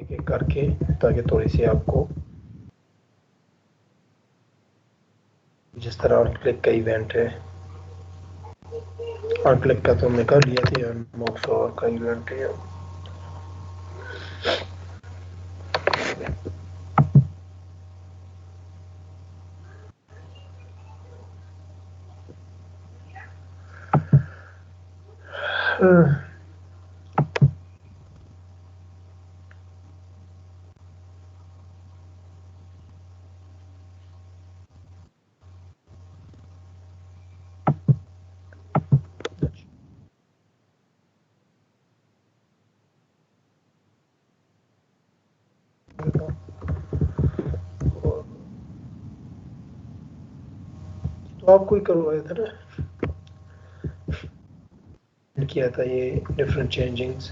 एक एक करके, ताकि थोड़ी सी आपको जिस तरह ऑन क्लिक का इवेंट है, ऑन क्लिक का तो हमने कर लिया था, माउस ओवर का इवेंट है। तो आपको ही करवाया था ना, किया था ये डिफरेंट चेंजिंग्स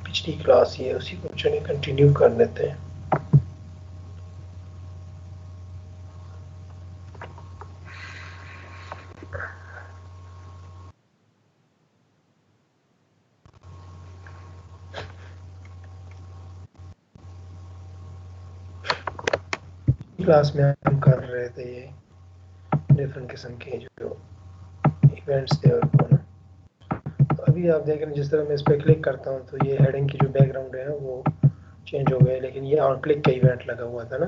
पिछली क्लास, ये उसी को चलिए कंटिन्यू कर लेते हैं। क्लास में हम कर रहे थे ये डिफरेंट किस्म के जो इवेंट्स थे, और ना अभी आप देख रहे हैं जिस तरह मैं इस पर क्लिक करता हूँ तो ये हेडिंग की जो बैकग्राउंड है वो चेंज हो गए, लेकिन ये ऑन क्लिक का इवेंट लगा हुआ था ना।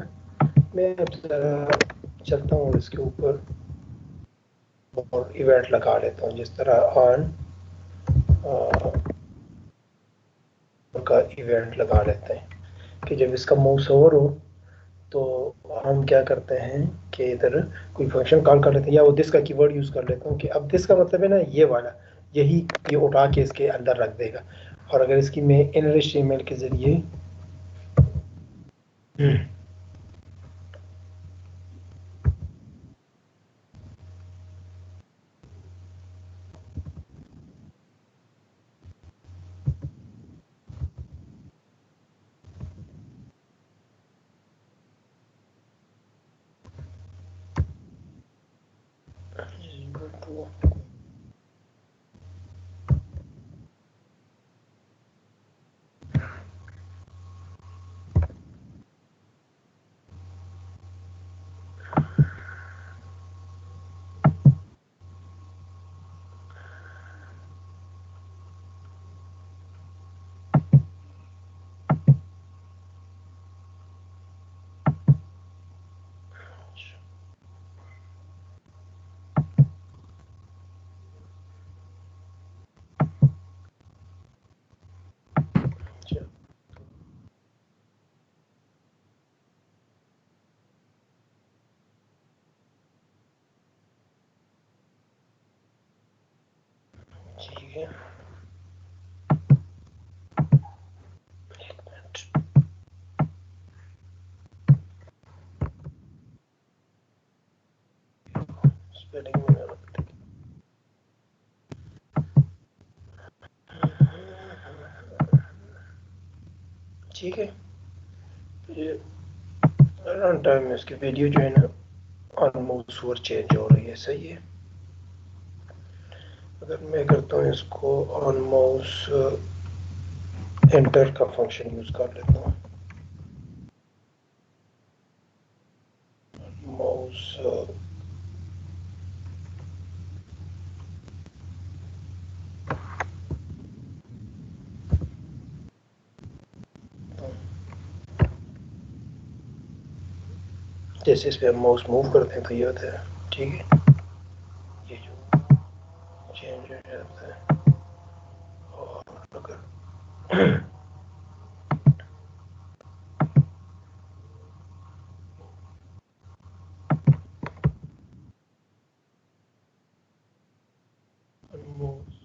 मैं अब जरा चलता हूँ इसके ऊपर और इवेंट लगा लेता हूँ, जिस तरह ऑन का इवेंट लगा लेते हैं कि जब इसका माउस ओवर हो तो हम क्या करते हैं कि इधर कोई फंक्शन कॉल कर लेते हैं, या वो दिस का कीवर्ड यूज़ कर लेता हूँ कि अब दिस का मतलब है ना ये वाला, यही ये उठा के इसके अंदर रख देगा। और अगर इसकी मैं इनरिच ईमेल के ज़रिए ठीक है, स्पेलिंग में ठीक है। ये रन टाइम में इसकी वीडियो जो है ना ऑलमोस्ट ओवर चेंज हो रही है, सही है। अगर मैं करता हूँ इसको ऑलमोस्ट एंटर का फंक्शन यूज़ कर लेता हूँ, माउस जैसे इस पर माउस मूव करते हैं तो ये होता है, ठीक है, ये जो चेंज हो जाता है। और अगर माउस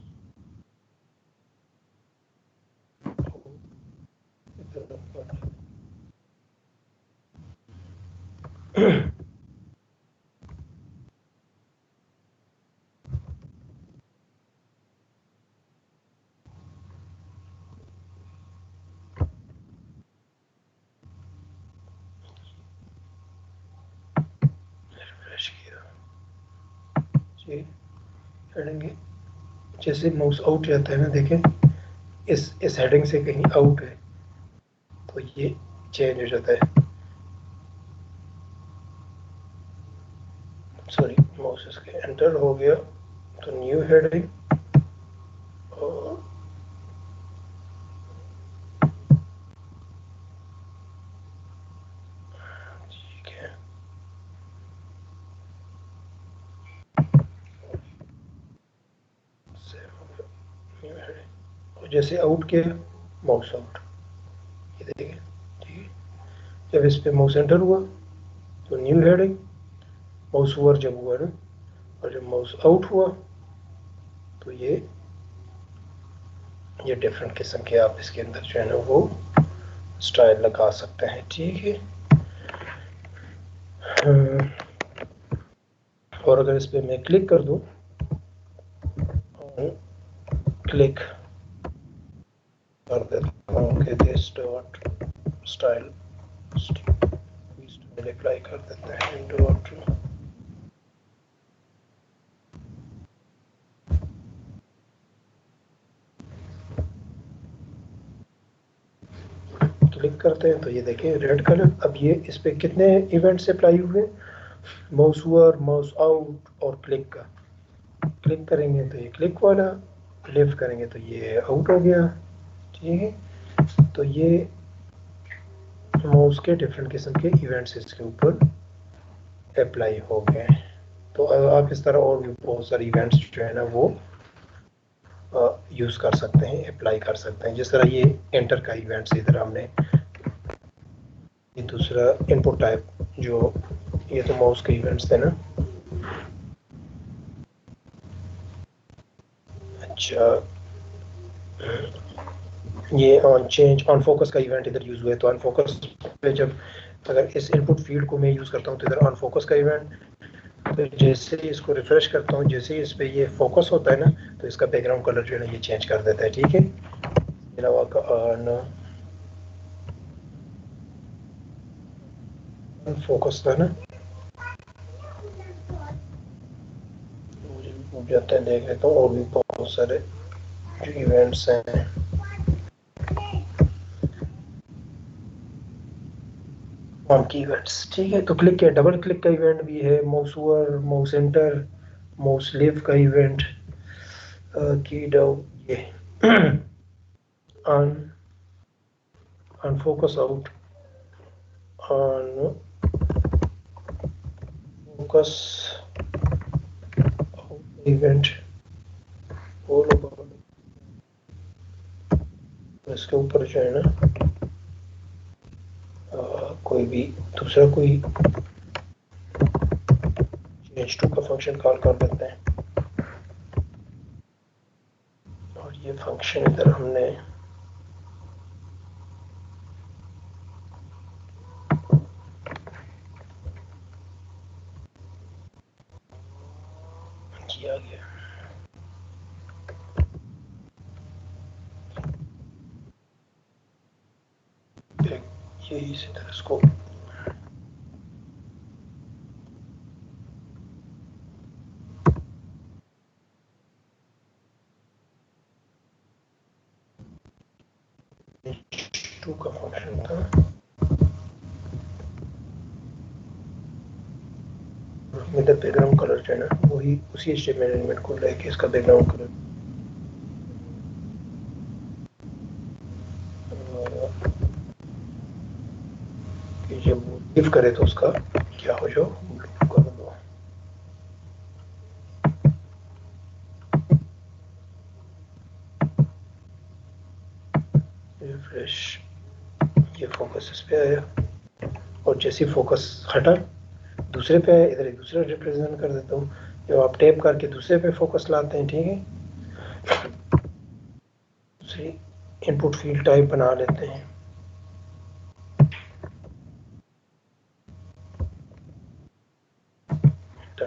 रिफ्रेश किया जी, हेडिंग जैसे माउस आउट जाता है ना, देखें इस हेडिंग से कहीं आउट है तो ये चेंज हो जाता है। सॉरी, माउस इसके एंटर हो गया तो न्यू हेडिंग और ठीक है, सेव हो गया न्यू हेडिंग। और जैसे आउट किया माउस आउट, ये देखिए ठीक है। जब इस पे माउस एंटर हुआ तो न्यू हेडिंग, माउस ओवर जब हुआ ना, और जब माउस आउट हुआ तो ये डिफरेंट किस्म के आप इसके अंदर जो है ना वो स्टाइल लगा सकते हैं। ठीक है, और अगर इस पे मैं क्लिक कर दूं, क्लिक कर देता हूँ कि दिस डॉट स्टाइल अप्लाई कर देते हैं डॉट क्लिक करते हैं तो ये देखिए रेड कलर। अब ये इस पे कितने इवेंट्स अप्लाई हुए, माउस ओवर, माउस आउट और क्लिक का। क्लिक करेंगे तो ये क्लिक वाला, लिफ्ट करेंगे तो ये आउट हो गया। ठीक है, तो ये माउस के डिफरेंट किस्म के इवेंट्स इसके ऊपर अप्लाई हो गए। तो आप इस तरह और भी बहुत सारे इवेंट्स जो है ना वो यूज़ कर सकते हैं, अप्लाई कर सकते हैं। जिस तरह ये एंटर का इवेंट्स इधर हमने, ये दूसरा इनपुट टाइप, जो ये तो माउस के इवेंट्स थे ना। अच्छा, ये ऑन चेंज ऑन फोकस का इवेंट इधर यूज़ हुआ है। तो ऑन फोकस पे जब अगर इस इनपुट फील्ड को मैं यूज़ करता हूँ तो इधर ऑन फोकस का इवेंट, तो जैसे ही इसको रिफ्रेश करता हूँ, जैसे ही इस पे ये फोकस होता है ना, तो इसका बैकग्राउंड कलर जो है ना ये चेंज कर देता है। ठीक है, अलावा का ऑन फोकस था ना, मुझे भी भूल जाता है, देख लेता हूँ और भी बहुत सारे जो इवेंट्स हैं। ऑन की इवेंट्स, ठीक है, तो क्लिक किया, डबल क्लिक का इवेंट भी है, mouse over, mouse enter, mouse lift का इवेंट, की डाउन, ये on on focus out, on focus out event, all over. इसके ऊपर जो है ना कोई भी दूसरा कोई चेंज टू का फंक्शन कॉल कर देते हैं, और ये फंक्शन इधर हमने किया गया। ये इसी तरह इसको टू का फंक्शन था, इधर बैकग्राउंड कलर जो है ना वही उसी स्टेटमेंट एलिमेंट को लेके इसका बैकग्राउंड कलर कि जब वो लीव करे तो उसका क्या हो जाओ, कर दो रिफ्रेश। ये फोकस इस पे आया, और जैसे फोकस हटा दूसरे पे आया, इधर एक दूसरा रिप्रेजेंट कर देता हूँ। जब आप टैप करके दूसरे पे फोकस लाते हैं, ठीक है, दूसरी इनपुट फील्ड टाइप बना लेते हैं।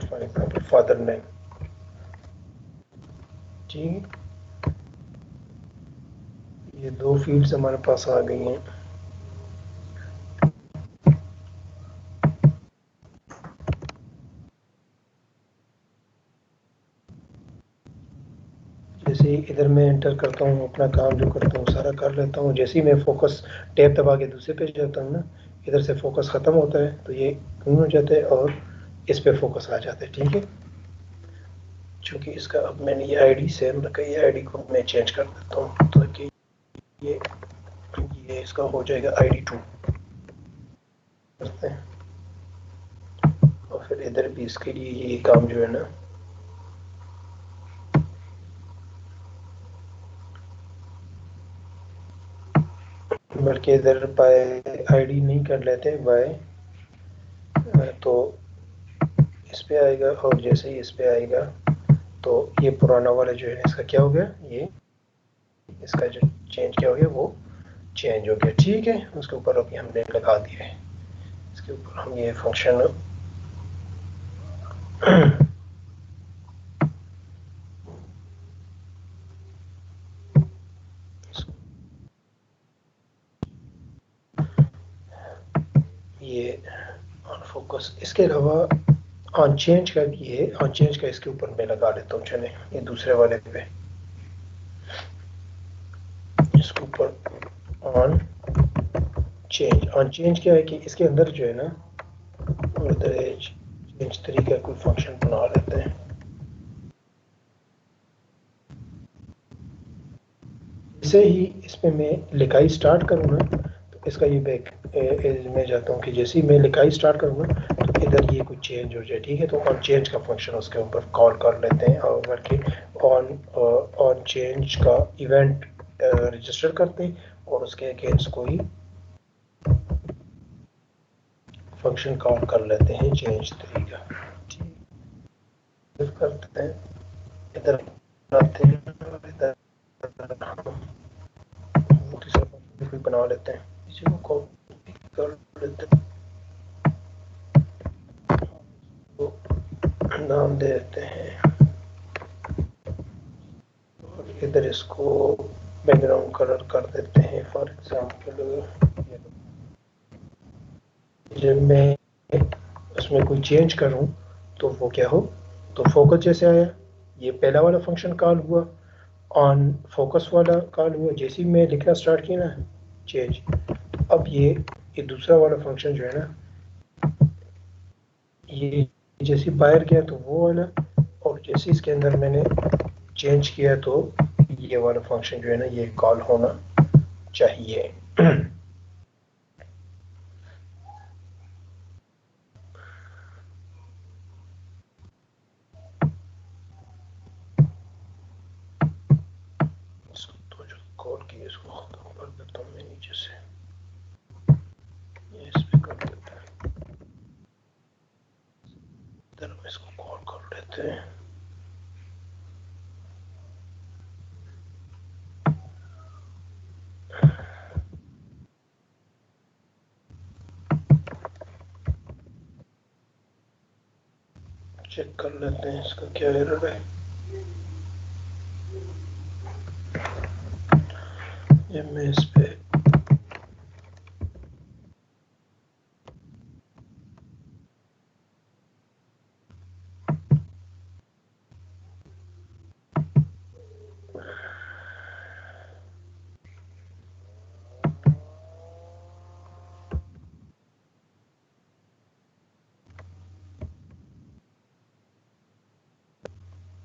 फॉर एग्जाम्पल फादर नेम, ठीक है, ये दो फील्ड्स हमारे पास आ गई हैं। जैसे इधर मैं एंटर करता हूँ, अपना काम जो करता हूँ सारा कर लेता हूँ, जैसे ही मैं फोकस टैब दबा के दूसरे पे जाता हूँ ना, इधर से फोकस ख़त्म होता है तो ये गुम हो जाता है और इस पे फोकस आ जाता है। ठीक है, चूँकि इसका अब मैंने ये आईडी सेम रखा है, ये आईडी को मैं चेंज कर देता हूँ ताकि ये इसका हो जाएगा ID2 करते हैं। और फिर इधर भी इसके लिए ये काम जो है ना, बल्कि इधर बाय आईडी नहीं कर लेते, बाय तो इस पे आएगा और जैसे ही इस पे आएगा तो ये पुराना वाला जो है इसका क्या हो गया, ये इसका जो चेंज क्या हो गया वो चेंज हो गया। ठीक है, उसके ऊपर अभी हमने लगा दिया है, इसके ऊपर हम ये फंक्शन ये ऑन फोकस, इसके अलावा ऑन चेंज का भी है, ऑन चेंज का इसके ऊपर मैं लगा लेता हूँ। चले ये दूसरे वाले पे इसके ऊपर ऑन चेंज, ऑन चेंज क्या है कि इसके अंदर जो है ना चेंज तरीका कोई फंक्शन बना लेते हैं। जैसे ही इसमें मैं लिखाई स्टार्ट करूँ ना तो इसका ये बैक में जाता हूँ कि जैसे ही मैं लिखाई स्टार्ट करूँगा तो इधर ये कुछ चेंज हो जाए। ठीक है, तो ऑन चेंज का फंक्शन उसके ऊपर कॉल कर लेते हैं और बल्कि ऑन चेंज का इवेंट रजिस्टर करते हैं और उसके अगेंस्ट कोई फंक्शन कॉल कर लेते हैं चेंज तरीका। ठीक करते हैं, इधर बनाते हैं, इधर तीसरा फंक्शन भी बना लेते हैं, इसी को कॉपी कर लेते हैं, तो नाम दे देते हैं और इधर इसको बैकग्राउंड कलर कर देते हैं। फॉर एग्जाम्पल जब मैं उसमें कोई चेंज करूं तो वो क्या हो, तो फोकस जैसे आया, ये पहला वाला फंक्शन कॉल हुआ, ऑन फोकस वाला कॉल हुआ, जैसे ही मैं लिखना स्टार्ट किया ना चेंज, अब ये दूसरा वाला फंक्शन जो है ना, ये जैसे बाहर गया तो वो वाला, और जैसे इसके अंदर मैंने चेंज किया तो ये वाला फंक्शन जो है ना ये कॉल होना चाहिए। इसको तो जो कॉल किया इसको खत्म कर देता हूँ मैं नीचे से, ये इस पे कर देता है, इधर हम इसको कॉल कर लेते हैं। चेक कर लेते हैं इसका क्या एरर है। जब मैं इस पे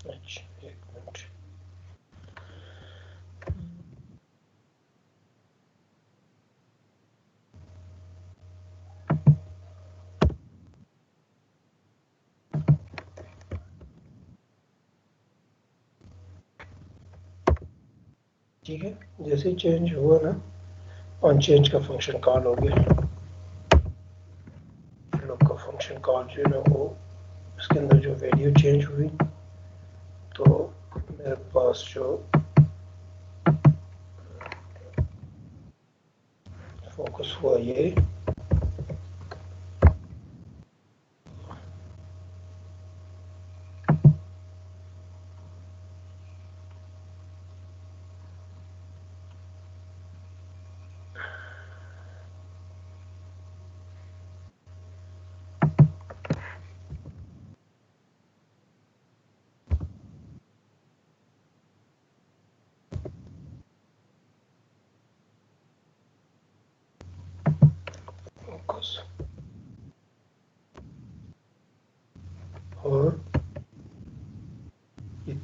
अच्छा एक मिनट, ठीक है, जैसे ही चेंज हुआ ना ऑन चेंज का फंक्शन कॉल हो गया, लुक का फंक्शन कॉल जो है ना वो इसके अंदर जो वैल्यू चेंज हुई तो मेरे पास जो फोकस हुआ ये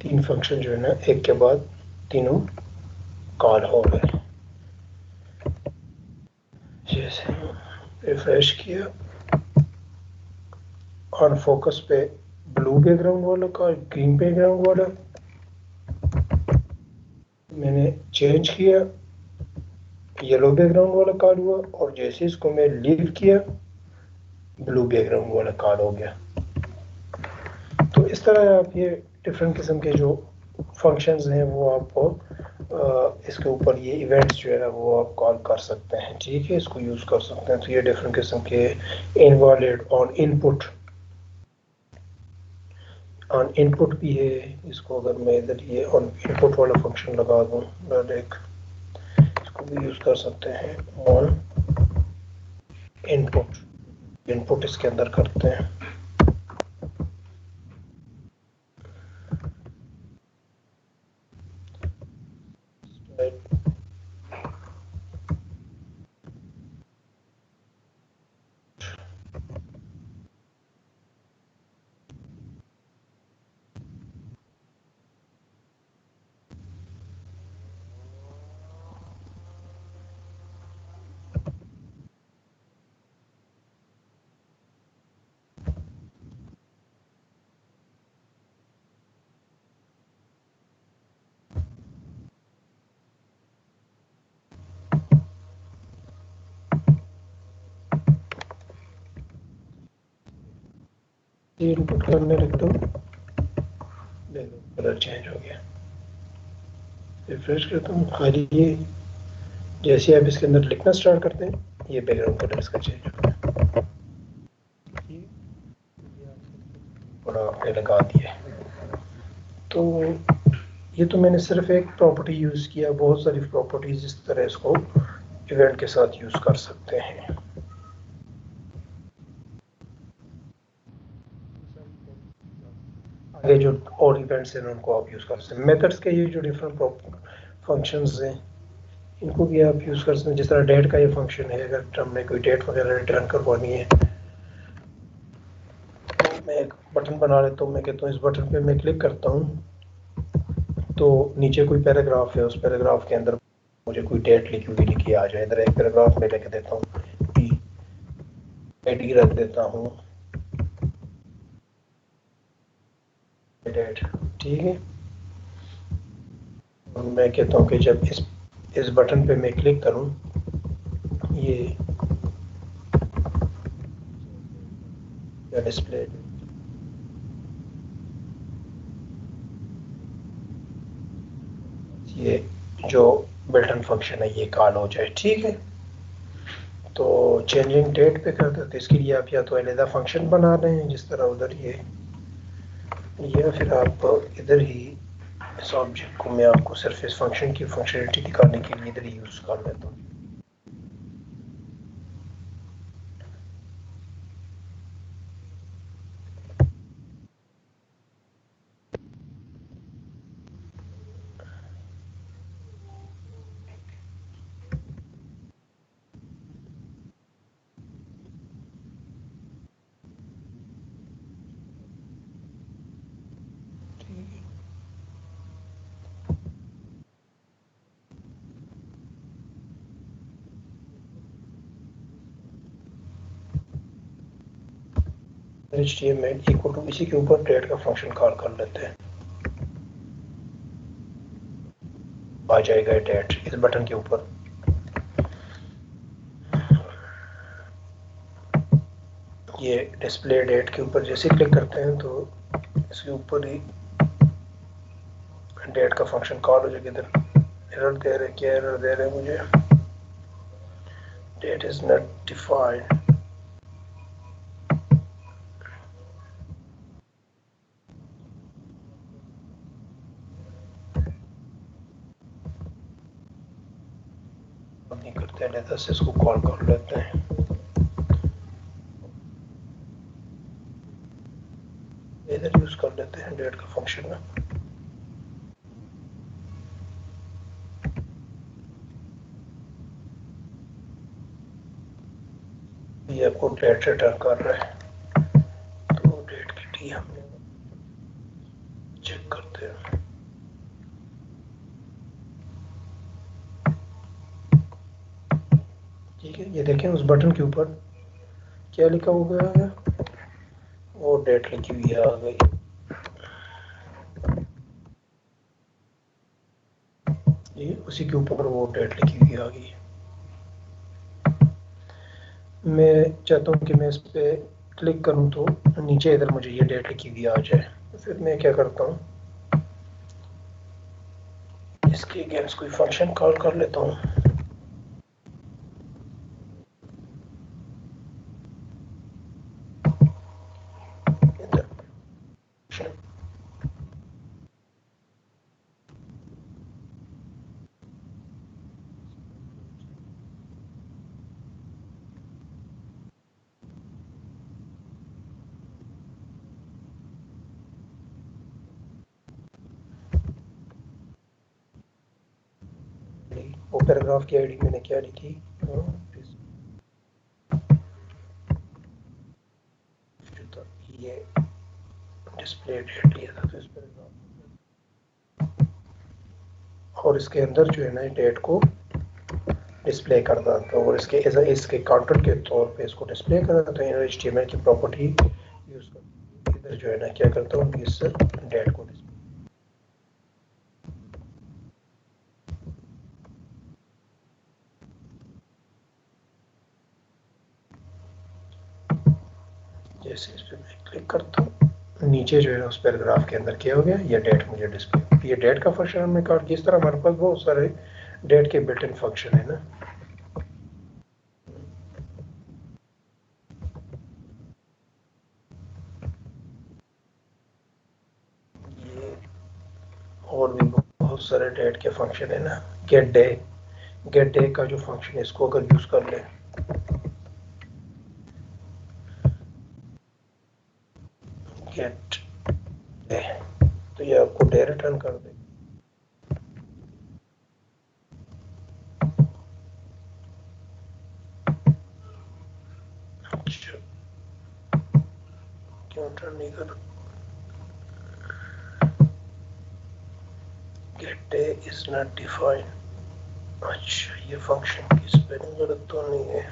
तीन फंक्शन जो है ना एक के बाद तीनों कॉल हो गए। जैसे रिफ्रेश किया, ऑन फोकस पे ब्लू बैकग्राउंड वाला कॉल, ग्रीन बैकग्राउंड वाला मैंने चेंज किया, येलो बैकग्राउंड वाला कॉल हुआ, और जैसे इसको मैं लीव किया ब्लू बैकग्राउंड वाला कॉल हो गया। तो इस तरह आप ये डिफरेंट किस्म के जो फंक्शंस हैं वो आपको इसके ऊपर ये इवेंट्स जो है ना वो आप कॉल कर सकते हैं, ठीक है, इसको यूज़ कर सकते हैं। तो ये डिफरेंट किस्म के इनवैलिड ऑन इनपुट भी है। इसको अगर मैं इधर ये ऑन इनपुट वाला फंक्शन लगा दूँ डायरेक्ट, इसको भी यूज़ कर सकते हैं। ऑन इनपुट इसके अंदर करते हैं। ये इनपुट करने रख दो, देखो कलर चेंज हो गया। रिफ्रेश करता हूँ, खाली ये जैसे आप इसके अंदर लिखना स्टार्ट करते हैं ये बैकग्राउंड कलर इसका चेंज हो गया। बड़ा आपने लगा दिया। तो ये तो मैंने सिर्फ एक प्रॉपर्टी यूज़ किया, बहुत सारी प्रॉपर्टीज इस तरह इसको इवेंट के साथ यूज़ कर सकते हैं। आगे जो और इवेंट्स हैं उनको आप यूज़ कर सकते हैं। मेथड्स के ये जो डिफरेंट फंक्शंस हैं इनको भी आप यूज़ कर सकते हैं। जिस तरह डेट का ये फंक्शन है, अगर हमने कोई डेट वगैरह रिटर्न करवानी है तो मैं एक बटन बना लेता हूँ। मैं कहता हूँ इस बटन पे मैं क्लिक करता हूँ तो नीचे कोई पैराग्राफ है, उस पैराग्राफ के अंदर मुझे कोई डेट लिखी हुई लिखी आ जाए। इधर एक पैराग्राफ में लिख देता हूँ, डी रख देता हूँ, डेट, ठीक है। और मैं कहता हूँ कि जब इस बटन पे मैं क्लिक करूँ ये डिस्प्ले ये जो बिल्टन फंक्शन है ये कॉल हो जाए, ठीक है। तो चेंजिंग डेट पे करते हैं तो इसके लिए आप या तो अलग फंक्शन बना रहे हैं जिस तरह उधर ये, या फिर आप इधर ही इस ऑब्जेक्ट को मैं आपको सिर्फ इस फंक्शन की फंक्शनलिटी दिखाने के लिए इधर ही यूज़ कर लेता हूँ। HTML इक्वल टू इसी के ऊपर डेट का फंक्शन कॉल कर लेते हैं, आ जाएगा डेट इस बटन के ऊपर। ये डिस्प्ले डेट के ऊपर जैसे क्लिक करते हैं तो इसके ऊपर ही डेट का फंक्शन कॉल हो जाएगा। इधर एरर दे रहे, क्या एरर दे रहे मुझे, डेट इज नॉट डिफाइंड। नहीं करते हैं, लेते से इसको कॉल कर लेते हैं। इधर यूज कर लेते हैं डेट का फंक्शन ना। ये आपको डेट रिटर्न कर रहा है तो डेट की टी हम चेक करते हैं। ठीक है, ये देखें उस बटन के ऊपर क्या लिखा हुआ है, वो डेट लिखी हुई है आ गई। ये उसी के ऊपर वो डेट लिखी हुई आ गई। मैं चाहता हूँ कि मैं इस पर क्लिक करूँ तो नीचे इधर मुझे ये डेट लिखी हुई आ जाए। तो फिर मैं क्या करता हूँ, इसके अगेंस्ट कोई फंक्शन कॉल कर लेता हूँ। वो पैराग्राफ की आईडी मैंने क्या लिखी, ये डिस्प्ले डेट लिया था, तो इस पैराग्राफ और इसके अंदर जो है ना डेट को डिस्प्ले करता था, और इसके काउंटर के तौर पे इसको डिस्प्ले करता था। HTML की प्रॉपर्टी यूज कर इधर जो है ना क्या करता हूँ, इस डेट को डिस्प्ले, जैसे इस पर मैं क्लिक करता हूँ नीचे जो है उस पैराग्राफ के अंदर क्या हो गया, ये डेट मुझे डिस्प्ले, ये डेट का फंक्शन हमने काट। जिस तरह हमारे पास बहुत सारे डेट के बिल्ट इन फंक्शन है ना, ये और भी बहुत सारे डेट के फंक्शन है ना। गेट डे का जो फंक्शन है इसको अगर यूज कर ले, गेट डे, तो ये आपको डे रिटर्न कर दे। अच्छा, क्यों रिटर्न नहीं कर, get day is not defined. अच्छा, ये फंक्शन की स्पेलिंग गलत तो नहीं है।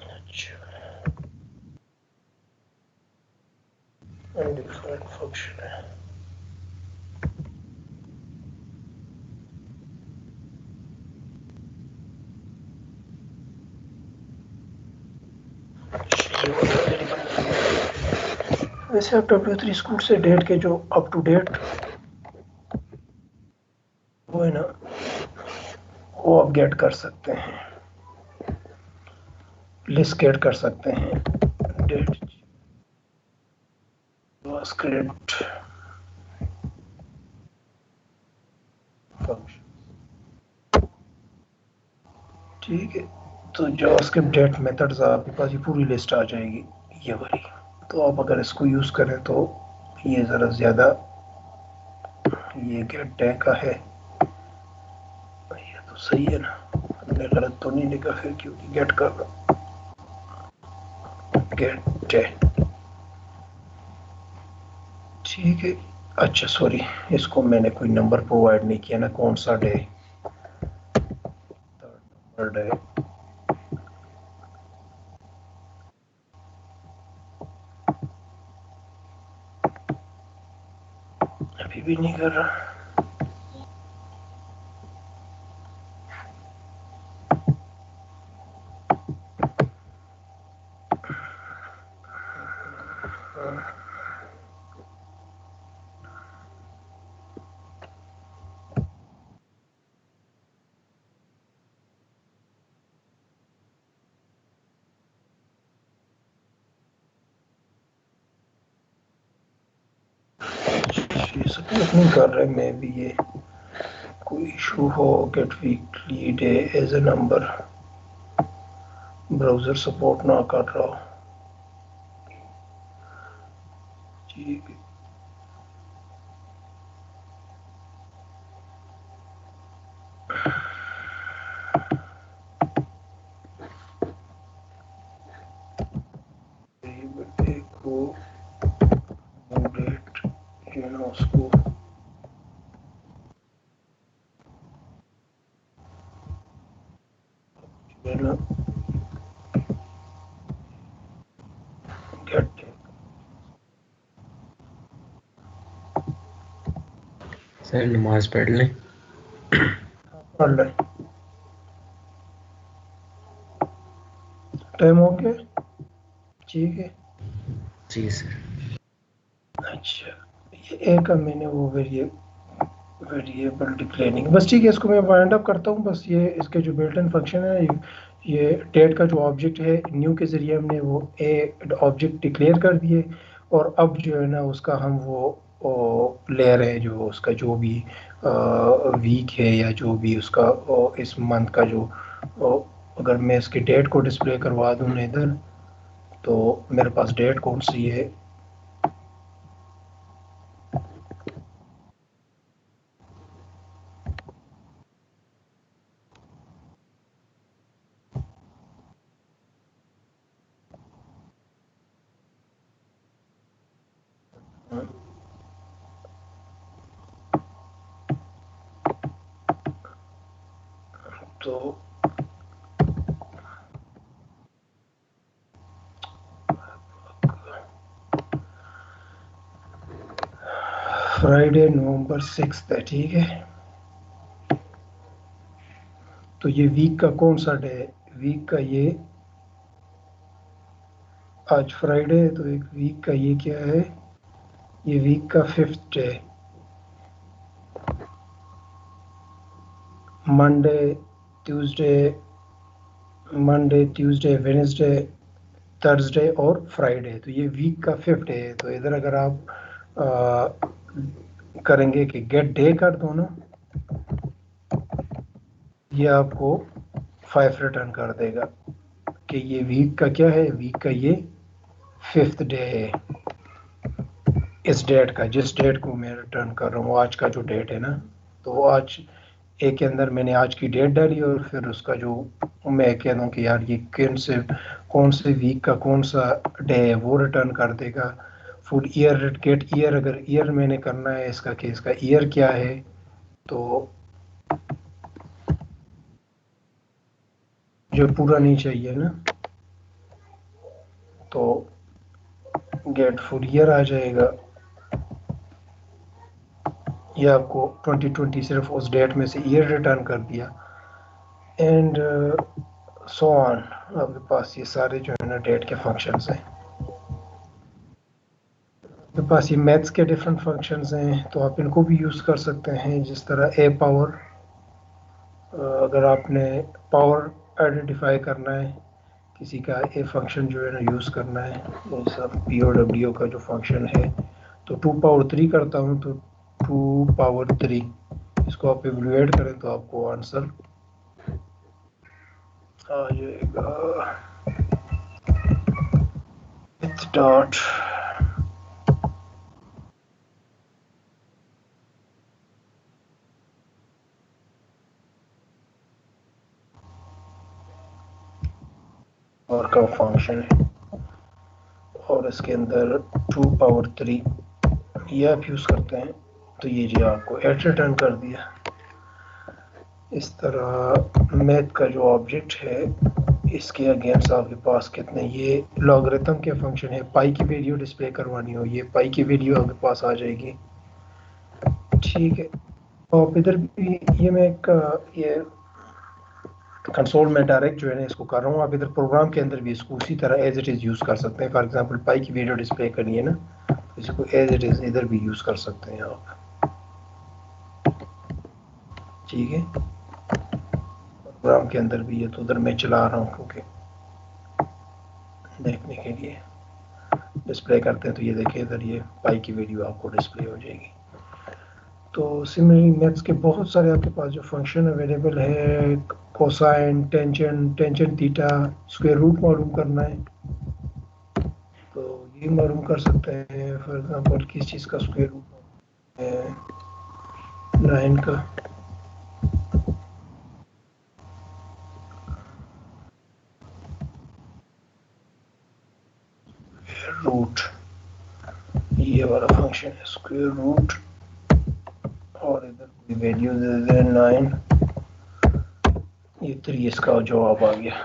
अच्छा, अनडिफाइंड फंक्शन है। वैसे आप W3 स्कूल से डेट के जो अप टू डेट वो है ना, वो आप गेट कर सकते हैं, लिस्ट गेट कर सकते हैं। डेट स्क्रिप्ट फंक्शन, ठीक है। तो जावास्क्रिप्ट डेट मेथड्स आपके पास ये पूरी लिस्ट आ जाएगी, ये वाली। तो आप अगर इसको यूज करें तो ये जरा ज्यादा, ये गेट डे का है, ये तो सही है ना, हमने गलत तो नहीं लिखा फिर क्योंकि गेट कर रहा, गेट डे, ठीक है। अच्छा सॉरी, इसको मैंने कोई नंबर प्रोवाइड नहीं किया ना, कौन सा डे, थर्ड डे, अभी भी नहीं कर रहा। ये सपोर्ट नहीं कर रहे, मैं भी ये कोई इशू हो, get weekly day as a number, browser support ना कर रहा हो। ठीक है, बर्थडे को डेट उसको गेट सर नमाज पढ़ लें। पढ़ लें, टाइम हो गया। ठीक है जी सर। अच्छा, ये एक मैंने वो वेरिएबल डिक्लेयरिंग, बस ठीक है, इसको मैं वाइंड अप करता हूँ। बस ये इसके जो बिल्ट इन फंक्शन है, ये डेट का जो ऑब्जेक्ट है न्यू के ज़रिए हमने वो ए ऑब्जेक्ट डिक्लेयर कर दिए, और अब जो है ना उसका हम वो ले रहे हैं, जो उसका जो भी वीक है या जो भी उसका इस मंथ का जो अगर मैं इसकी डेट को डिस्प्ले करवा दूँ ना इधर, तो मेरे पास डेट कौन सी है, तो फ्राइडे नवंबर 6 है। ठीक है, तो ये वीक का कौन सा डे है, वीक का ये आज फ्राइडे है, तो एक वीक का ये क्या है, ये वीक का 5th day, Monday Tuesday Wednesday Thursday और फ्राइडे, तो ये वीक का 5th डे है। तो इधर अगर आप करेंगे कि गेट डे कर दो ना, ये आपको 5 रिटर्न कर देगा कि ये वीक का क्या है, वीक का ये 5th डे है इस डेट का, जिस डेट को मैं रिटर्न कर रहा हूँ, आज का जो डेट है ना, तो आज एक के अंदर मैंने आज की डेट डाली, और फिर उसका जो मैं कह दूँ कि यार ये कौन से वीक का कौन सा डे है वो रिटर्न कर देगा। फुल ईयर, गेट ईयर, अगर ईयर मैंने करना है इसका कि इसका ईयर क्या है, तो जो पूरा नहीं चाहिए ना, तो गेट फुल ईयर आ जाएगा। ये आपको 2020 सिर्फ उस डेट में से ईयर रिटर्न कर दिया, एंड सो ऑन। आपके पास ये सारे जो है ना डेट के फंक्शंस हैं, आपके पास ये मैथ्स के डिफरेंट फंक्शंस हैं, तो आप इनको भी यूज़ कर सकते हैं। जिस तरह ए पावर, अगर आपने पावर आइडेंटिफाई करना है किसी का, ए फंक्शन जो है ना यूज़ करना है, ये सब पी ओ डब्ल्यू का जो फंक्शन है, तो 2 पावर 3 करता हूँ, तो 2 पावर 3 इसको आप इवैल्यूएट करें तो आपको आंसर आ जाएगा विथ डॉट और का फंक्शन है, और इसके अंदर 2 पावर 3 ये आप यूज़ करते हैं, तो ये जो आपको एट रिटर्न कर दिया। इस तरह मैथ का जो ऑब्जेक्ट है, इसके अगेंस्ट आपके पास कितने, ये लॉगरिथम के फंक्शन है, पाई की वैल्यू डिस्प्ले करवानी हो, ये पाई की वैल्यू आपके पास आ जाएगी। ठीक है, और इधर भी ये मैं एक ये कंसोल में डायरेक्ट जो है ना इसको कर रहा हूँ, आप इधर प्रोग्राम के अंदर भी इसको उसी तरह एज इट इज़ यूज़ कर सकते हैं। फॉर एग्जांपल पाई की वीडियो डिस्प्ले करनी है ना, तो इसको एज इट इज़ इधर भी यूज़ कर सकते हैं आप। ठीक है, प्रोग्राम के अंदर भी, ये तो उधर मैं चला रहा हूँ क्योंकि देखने के लिए डिस्प्ले करते हैं, तो ये देखिए इधर ये पाई की वीडियो आपको डिस्प्ले हो जाएगी। तो सिमिलरली मैथ्स के बहुत सारे आपके पास जो फंक्शन अवेलेबल है, cosine, tangent theta, square root मालूम करना है तो ये मालूम कर सकते हैं। फॉर एग्जांपल किस चीज़ का स्क्वायर रूट है, 9 का, रूट, ये वाला फंक्शन है स्क्वायर रूट, और इधर कोई वैल्यू दे दे 9, ये 3, इसका जवाब आ गया।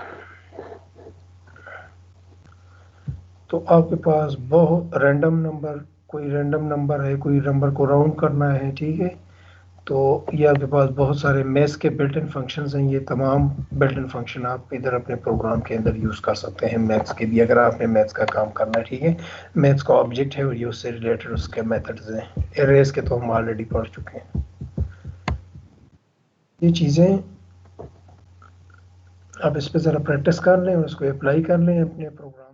तो आपके पास बहुत रैंडम नंबर, कोई रैंडम नंबर है, कोई नंबर को राउंड करना है, ठीक है, तो ये आपके पास बहुत सारे मैथ्स के बिल्ट इन फंक्शंस हैं। ये तमाम बिल्ट इन फंक्शन आप इधर अपने प्रोग्राम के अंदर यूज़ कर सकते हैं मैथ्स के भी, अगर आपने मैथ्स का काम करना है, ठीक है। मैथ्स का ऑब्जेक्ट है और ये उससे रिलेटेड उसके मेथड्स हैं। एरेज के तो हम ऑलरेडी पढ़ चुके हैं। ये चीज़ें आप इस पर ज़रा प्रैक्टिस कर लें और उसको अप्लाई कर लें अपने प्रोग्राम